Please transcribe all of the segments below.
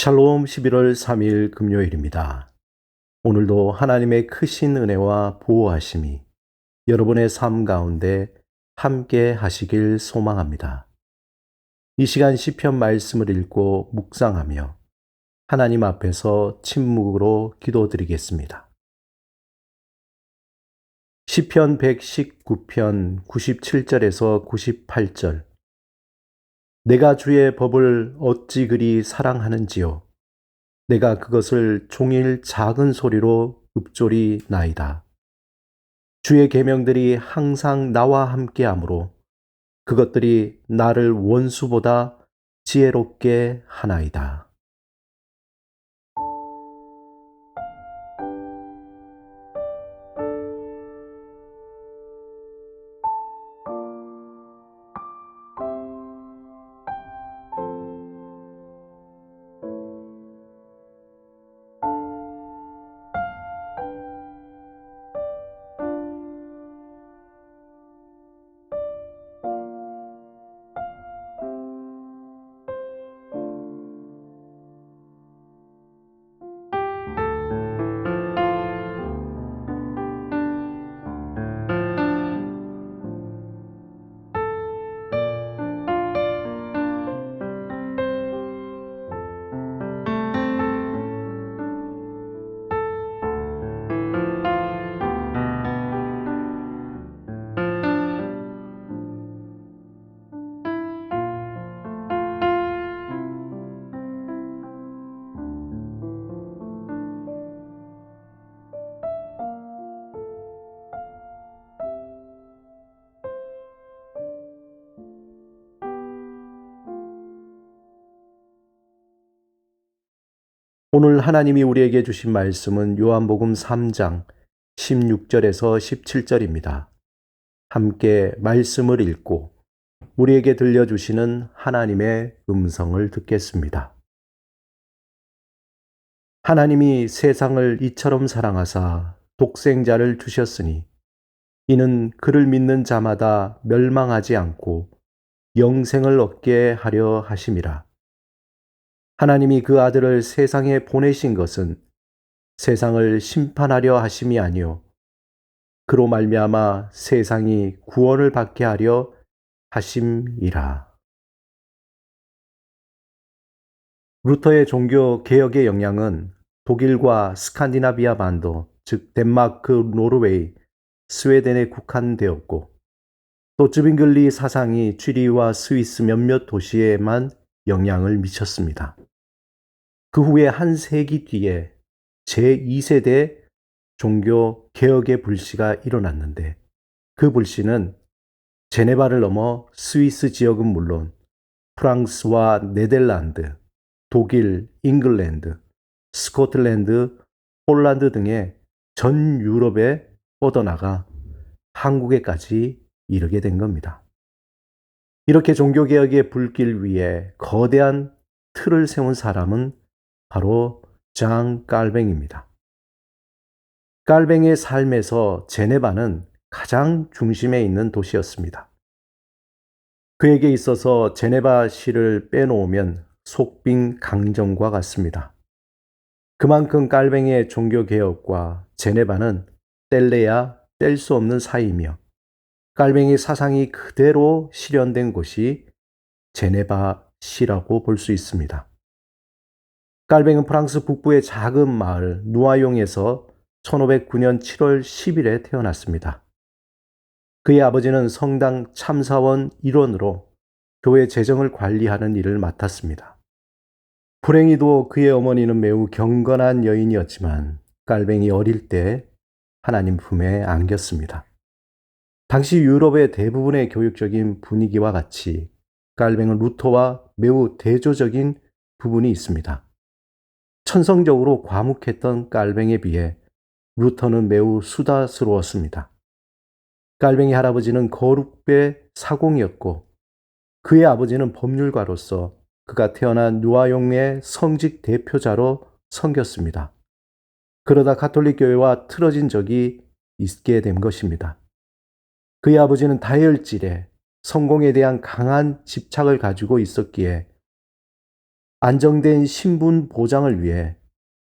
샬롬 11월 3일 금요일입니다. 오늘도 하나님의 크신 은혜와 보호하심이 여러분의 삶 가운데 함께 하시길 소망합니다. 이 시간 시편 말씀을 읽고 묵상하며 하나님 앞에서 침묵으로 기도드리겠습니다. 시편 119편 97절에서 98절. 내가 주의 법을 어찌 그리 사랑하는지요. 내가 그것을 종일 작은 소리로 읊조리나이다. 주의 계명들이 항상 나와 함께하므로 그것들이 나를 원수보다 지혜롭게 하나이다. 오늘 하나님이 우리에게 주신 말씀은 요한복음 3장 16절에서 17절입니다. 함께 말씀을 읽고 우리에게 들려주시는 하나님의 음성을 듣겠습니다. 하나님이 세상을 이처럼 사랑하사 독생자를 주셨으니 이는 그를 믿는 자마다 멸망하지 않고 영생을 얻게 하려 하심이라. 하나님이 그 아들을 세상에 보내신 것은 세상을 심판하려 하심이 아니요 그로 말미암아 세상이 구원을 받게 하려 하심이라. 루터의 종교 개혁의 영향은 독일과 스칸디나비아 반도, 즉 덴마크, 노르웨이, 스웨덴에 국한되었고 또 즈빙글리 사상이 취리와 스위스 몇몇 도시에만 영향을 미쳤습니다. 그 후에 한 세기 뒤에 제2세대 종교 개혁의 불씨가 일어났는데 그 불씨는 제네바를 넘어 스위스 지역은 물론 프랑스와 네덜란드, 독일, 잉글랜드, 스코틀랜드, 폴란드 등의 전 유럽에 뻗어나가 한국에까지 이르게 된 겁니다. 이렇게 종교개혁의 불길 위에 거대한 틀을 세운 사람은 바로 장 깔뱅입니다. 깔뱅의 삶에서 제네바는 가장 중심에 있는 도시였습니다. 그에게 있어서 제네바시를 빼놓으면 속빈 강정과 같습니다. 그만큼 깔뱅의 종교개혁과 제네바는 뗄래야 뗄 수 없는 사이이며 깔뱅의 사상이 그대로 실현된 곳이 제네바시라고 볼 수 있습니다. 깔뱅은 프랑스 북부의 작은 마을 누아용에서 1509년 7월 10일에 태어났습니다. 그의 아버지는 성당 참사원 일원으로 교회 재정을 관리하는 일을 맡았습니다. 불행히도 그의 어머니는 매우 경건한 여인이었지만 깔뱅이 어릴 때 하나님 품에 안겼습니다. 당시 유럽의 대부분의 교육적인 분위기와 같이 깔뱅은 루터와 매우 대조적인 부분이 있습니다. 천성적으로 과묵했던 깔뱅에 비해 루터는 매우 수다스러웠습니다. 깔뱅이 할아버지는 거룩배 사공이었고 그의 아버지는 법률가로서 그가 태어난 누아용의 성직 대표자로 섬겼습니다. 그러다 가톨릭 교회와 틀어진 적이 있게 된 것입니다. 그의 아버지는 다혈질에 성공에 대한 강한 집착을 가지고 있었기에 안정된 신분 보장을 위해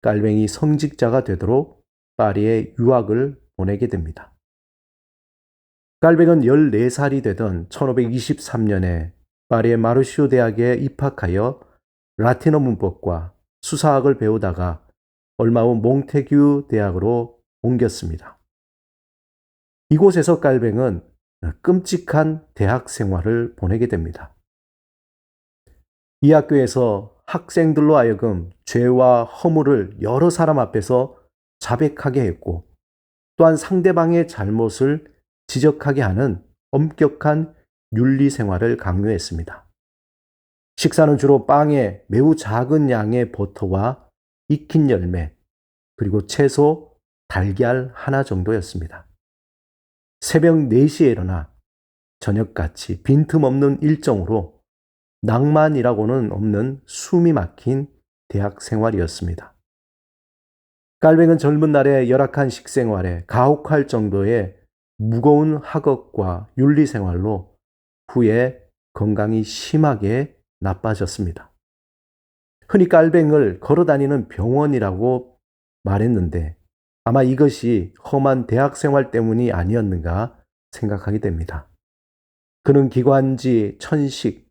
깔뱅이 성직자가 되도록 파리에 유학을 보내게 됩니다. 깔뱅은 14살이 되던 1523년에 파리의 마르시오 대학에 입학하여 라틴어 문법과 수사학을 배우다가 얼마 후 몽테규 대학으로 옮겼습니다. 이곳에서 깔뱅은 끔찍한 대학 생활을 보내게 됩니다. 이 학교에서 학생들로 하여금 죄와 허물을 여러 사람 앞에서 자백하게 했고, 또한 상대방의 잘못을 지적하게 하는 엄격한 윤리 생활을 강요했습니다. 식사는 주로 빵에 매우 작은 양의 버터와 익힌 열매, 그리고 채소, 달걀 하나 정도였습니다. 새벽 4시에 일어나 저녁같이 빈틈없는 일정으로 낭만이라고는 없는 숨이 막힌 대학 생활이었습니다. 깔뱅은 젊은 날에 열악한 식생활에 가혹할 정도의 무거운 학업과 윤리 생활로 후에 건강이 심하게 나빠졌습니다. 흔히 깔뱅을 걸어다니는 병원이라고 말했는데 아마 이것이 험한 대학 생활 때문이 아니었는가 생각하게 됩니다. 그는 기관지, 천식,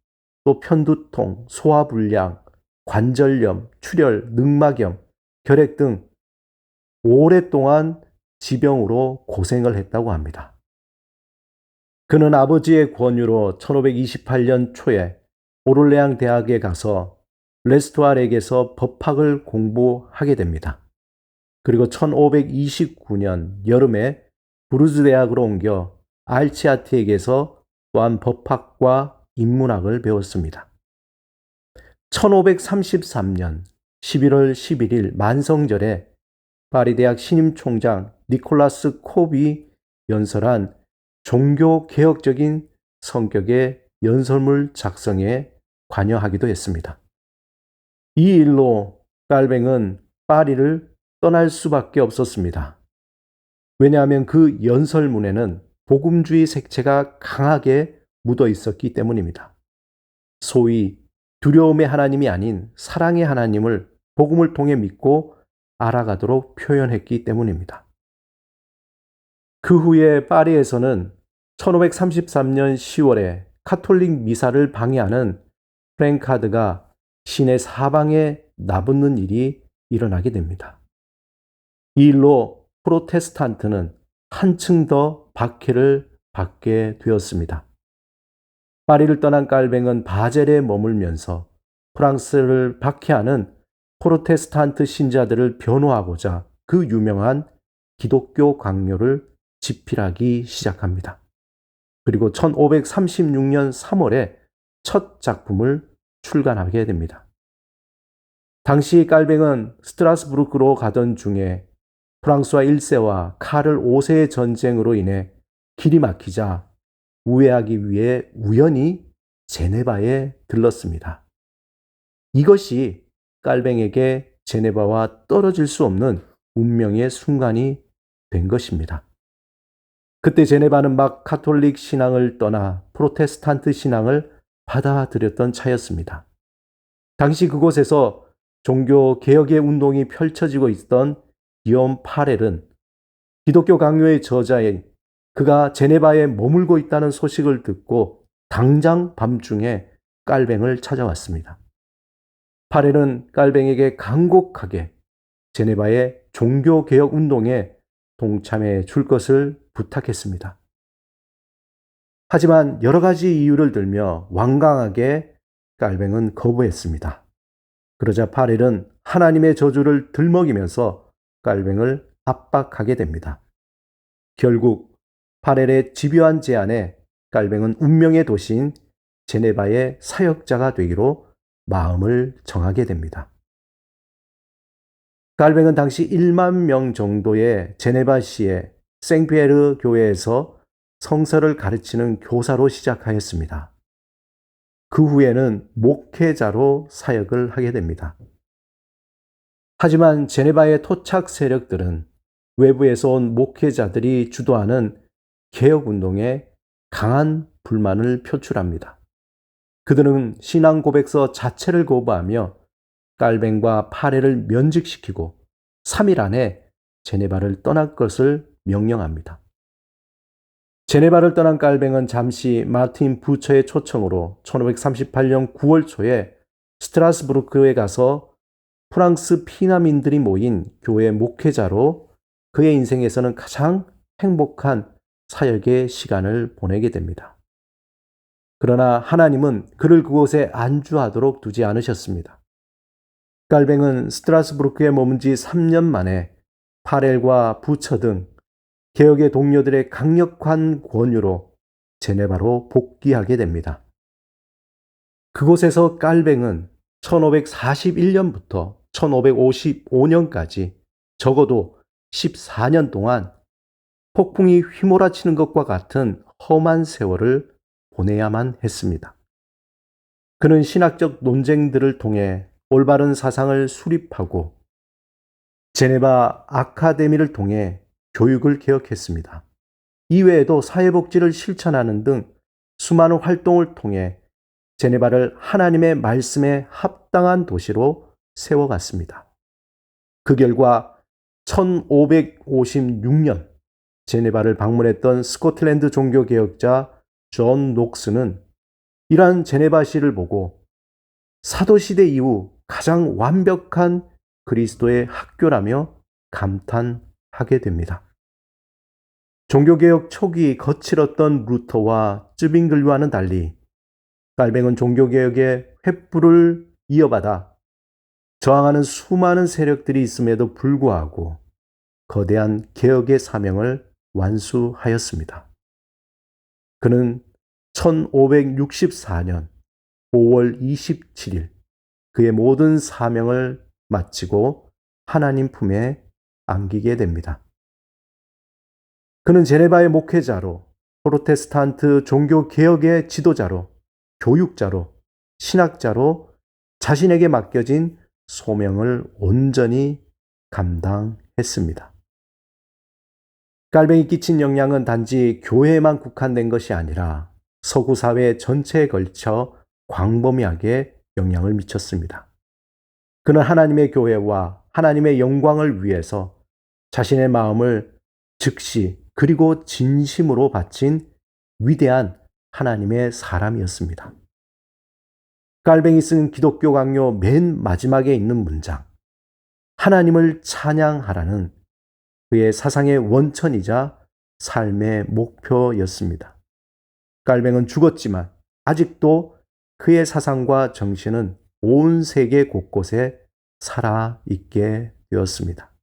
또 편두통, 소화불량, 관절염, 출혈, 늑막염, 결핵 등 오랫동안 지병으로 고생을 했다고 합니다. 그는 아버지의 권유로 1528년 초에 오를레앙 대학에 가서 레스토알에게서 법학을 공부하게 됩니다. 그리고 1529년 여름에 부르즈 대학으로 옮겨 알치아티에게서 또한 법학과 인문학을 배웠습니다. 1533년 11월 11일 만성절에 파리 대학 신임 총장 니콜라스 콥이 연설한 종교 개혁적인 성격의 연설문 작성에 관여하기도 했습니다. 이 일로 깔뱅은 파리를 떠날 수밖에 없었습니다. 왜냐하면 그 연설문에는 복음주의 색채가 강하게 묻어 있었기 때문입니다. 소위 두려움의 하나님이 아닌 사랑의 하나님을 복음을 통해 믿고 알아가도록 표현했기 때문입니다. 그 후에 파리에서는 1533년 10월에 카톨릭 미사를 방해하는 프랭카드가 시내 사방에 나붙는 일이 일어나게 됩니다. 이 일로 프로테스탄트는 한층 더 박해를 받게 되었습니다. 파리를 떠난 깔뱅은 바젤에 머물면서 프랑스를 박해하는 프로테스탄트 신자들을 변호하고자 그 유명한 기독교 강요를 집필하기 시작합니다. 그리고 1536년 3월에 첫 작품을 출간하게 됩니다. 당시 깔뱅은 스트라스부르크로 가던 중에 프랑스와 1세와 카를 5세의 전쟁으로 인해 길이 막히자 우회하기 위해 우연히 제네바에 들렀습니다. 이것이 깔뱅에게 제네바와 떨어질 수 없는 운명의 순간이 된 것입니다. 그때 제네바는 막 카톨릭 신앙을 떠나 프로테스탄트 신앙을 받아들였던 차였습니다. 당시 그곳에서 종교 개혁의 운동이 펼쳐지고 있던 기욤 파렐은 기독교 강요의 저자인 그가 제네바에 머물고 있다는 소식을 듣고 당장 밤중에 깔뱅을 찾아왔습니다. 파렐은 깔뱅에게 간곡하게 제네바의 종교개혁 운동에 동참해 줄 것을 부탁했습니다. 하지만 여러 가지 이유를 들며 완강하게 깔뱅은 거부했습니다. 그러자 파렐은 하나님의 저주를 들먹이면서 깔뱅을 압박하게 됩니다. 결국 파렐의 집요한 제안에 깔뱅은 운명의 도시인 제네바의 사역자가 되기로 마음을 정하게 됩니다. 깔뱅은 당시 1만 명 정도의 제네바시의 생피에르 교회에서 성서를 가르치는 교사로 시작하였습니다. 그 후에는 목회자로 사역을 하게 됩니다. 하지만 제네바의 토착 세력들은 외부에서 온 목회자들이 주도하는 개혁운동에 강한 불만을 표출합니다. 그들은 신앙 고백서 자체를 거부하며 깔뱅과 파레를 면직시키고 3일 안에 제네바를 떠날 것을 명령합니다. 제네바를 떠난 깔뱅은 잠시 마틴 부처의 초청으로 1538년 9월 초에 스트라스부르크에 가서 프랑스 피난민들이 모인 교회 목회자로 그의 인생에서는 가장 행복한 사역의 시간을 보내게 됩니다. 그러나 하나님은 그를 그곳에 안주하도록 두지 않으셨습니다. 깔뱅은 스트라스부르크에 머문 지 3년 만에 파렐과 부처 등 개혁의 동료들의 강력한 권유로 제네바로 복귀하게 됩니다. 그곳에서 깔뱅은 1541년부터 1555년까지 적어도 14년 동안 폭풍이 휘몰아치는 것과 같은 험한 세월을 보내야만 했습니다. 그는 신학적 논쟁들을 통해 올바른 사상을 수립하고 제네바 아카데미를 통해 교육을 개혁했습니다. 이외에도 사회복지를 실천하는 등 수많은 활동을 통해 제네바를 하나님의 말씀에 합당한 도시로 세워갔습니다. 그 결과 1556년 제네바를 방문했던 스코틀랜드 종교개혁자 존 녹스는 이러한 제네바시를 보고 사도시대 이후 가장 완벽한 그리스도의 학교라며 감탄하게 됩니다. 종교개혁 초기 거칠었던 루터와 쯔빙글류와는 달리 깔뱅은 종교개혁의 횃불을 이어받아 저항하는 수많은 세력들이 있음에도 불구하고 거대한 개혁의 사명을 완수하였습니다. 그는 1564년 5월 27일 그의 모든 사명을 마치고 하나님 품에 안기게 됩니다. 그는 제네바의 목회자로, 프로테스탄트 종교개혁의 지도자로, 교육자로, 신학자로 자신에게 맡겨진 소명을 온전히 감당했습니다. 깔뱅이 끼친 영향은 단지 교회에만 국한된 것이 아니라 서구 사회 전체에 걸쳐 광범위하게 영향을 미쳤습니다. 그는 하나님의 교회와 하나님의 영광을 위해서 자신의 마음을 즉시 그리고 진심으로 바친 위대한 하나님의 사람이었습니다. 깔뱅이 쓴 기독교 강요 맨 마지막에 있는 문장, 하나님을 찬양하라는 그의 사상의 원천이자 삶의 목표였습니다. 깔뱅은 죽었지만 아직도 그의 사상과 정신은 온 세계 곳곳에 살아있게 되었습니다.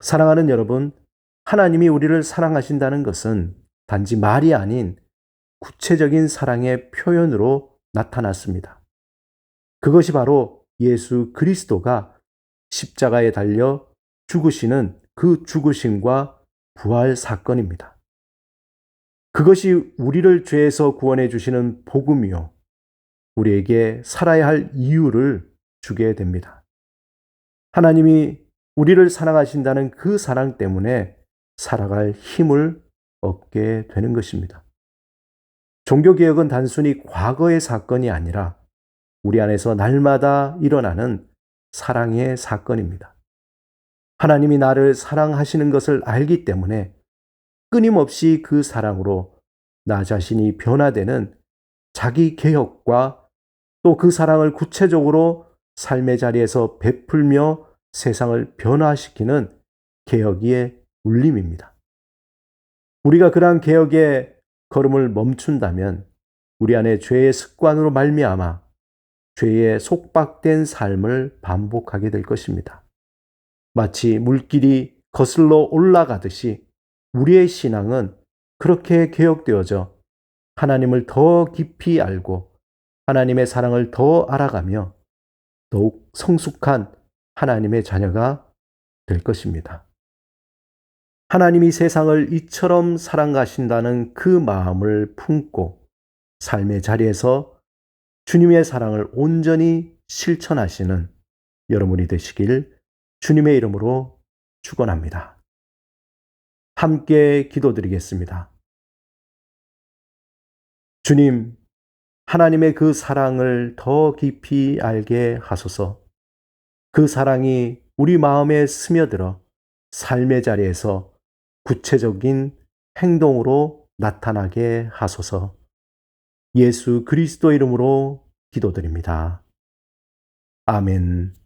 사랑하는 여러분, 하나님이 우리를 사랑하신다는 것은 단지 말이 아닌 구체적인 사랑의 표현으로 나타났습니다. 그것이 바로 예수 그리스도가 십자가에 달려 죽으시는 그 죽으심과 부활 사건입니다. 그것이 우리를 죄에서 구원해 주시는 복음이요, 우리에게 살아야 할 이유를 주게 됩니다. 하나님이 우리를 사랑하신다는 그 사랑 때문에 살아갈 힘을 얻게 되는 것입니다. 종교개혁은 단순히 과거의 사건이 아니라 우리 안에서 날마다 일어나는 사랑의 사건입니다. 하나님이 나를 사랑하시는 것을 알기 때문에 끊임없이 그 사랑으로 나 자신이 변화되는 자기 개혁과 또 그 사랑을 구체적으로 삶의 자리에서 베풀며 세상을 변화시키는 개혁의 울림입니다. 우리가 그러한 개혁의 걸음을 멈춘다면 우리 안에 죄의 습관으로 말미암아 죄에 속박된 삶을 반복하게 될 것입니다. 마치 물길이 거슬러 올라가듯이 우리의 신앙은 그렇게 개혁되어져 하나님을 더 깊이 알고 하나님의 사랑을 더 알아가며 더욱 성숙한 하나님의 자녀가 될 것입니다. 하나님이 세상을 이처럼 사랑하신다는 그 마음을 품고 삶의 자리에서 주님의 사랑을 온전히 실천하시는 여러분이 되시길 주님의 이름으로 축원합니다. 함께 기도드리겠습니다. 주님, 하나님의 그 사랑을 더 깊이 알게 하소서. 그 사랑이 우리 마음에 스며들어 삶의 자리에서 구체적인 행동으로 나타나게 하소서. 예수 그리스도 이름으로 기도드립니다. 아멘.